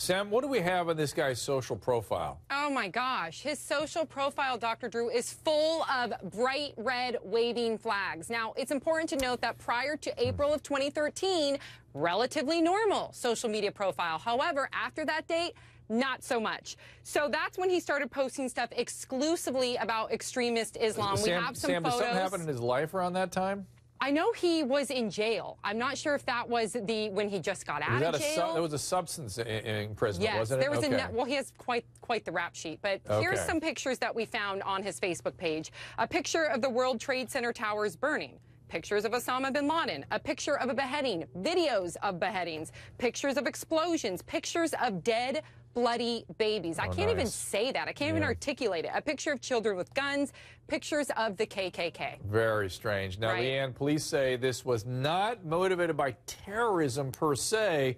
Sam, what do we have on this guy's social profile? Oh my gosh, his social profile, Dr. Drew, is full of bright red waving flags. Now, it's important to note that prior to April of 2013, relatively normal social media profile. However, after that date, not so much. So that's when he started posting stuff exclusively about extremist Islam. We have some Sam, photos. did something happen in his life around that time? I know he was in jail. I'm not sure if that was when he just got out of jail. There was a substance imprisonment, yes, wasn't it? There was well, he has quite the rap sheet. But here's some pictures that we found on his Facebook page. A picture of the World Trade Center towers burning. Pictures of Osama bin Laden, a picture of a beheading, videos of beheadings, pictures of explosions, pictures of dead, bloody babies. I can't even say that. I can't even articulate it. A picture of children with guns, pictures of the KKK. Very strange. Now, Leanne, police say this was not motivated by terrorism per se,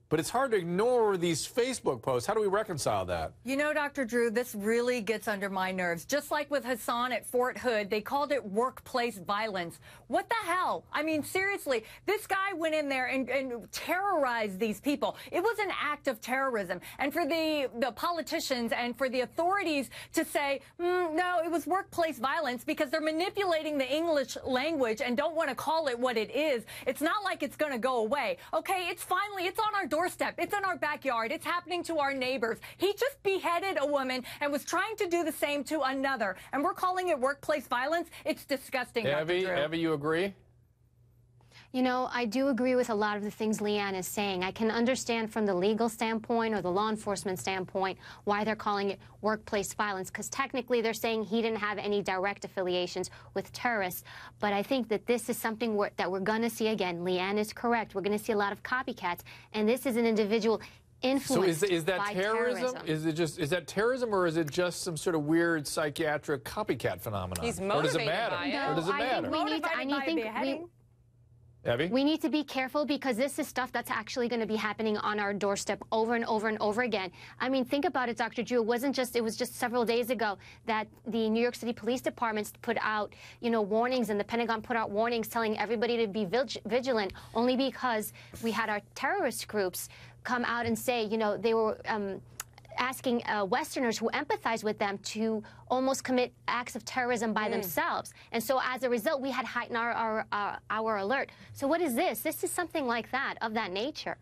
but it's hard to ignore these Facebook posts. How do we reconcile that? You know, Dr. Drew, this really gets under my nerves. Just like with Hassan at Fort Hood, they called it workplace violence. What the hell? I mean, seriously, this guy went in there and terrorized these people. It was an act of terrorism. And for the politicians and for the authorities to say, no, it was workplace violence because they're manipulating the English language and don't want to call it what it is. It's not like it's going to go away. Okay, it's on our doorstep. It's in our backyard. It's happening to our neighbors. He just beheaded a woman and was trying to do the same to another. And we're calling it workplace violence. It's disgusting, Dr. Drew. Evie, you agree? You know, I do agree with a lot of the things Leanne is saying. I can understand from the legal standpoint or the law enforcement standpoint why they're calling it workplace violence, because technically they're saying he didn't have any direct affiliations with terrorists. But I think that this is something that we're going to see again. Leanne is correct. We're going to see a lot of copycats, and this is an individual influenced is that by terrorism? Is that terrorism, or is it just some sort of weird psychiatric copycat phenomenon? He's motivated by it. No, or does it matter? We need to be careful because this is stuff that's actually going to be happening on our doorstep over and over and over again. I mean, think about it, Dr. Drew. It was just several days ago that the New York City Police Department put out, warnings, and the Pentagon put out warnings telling everybody to be vigilant, only because we had our terrorist groups come out and say, they were asking Westerners who empathize with them to almost commit acts of terrorism by themselves. And so as a result, we had heightened our alert. So what is this? This is something like that, of that nature.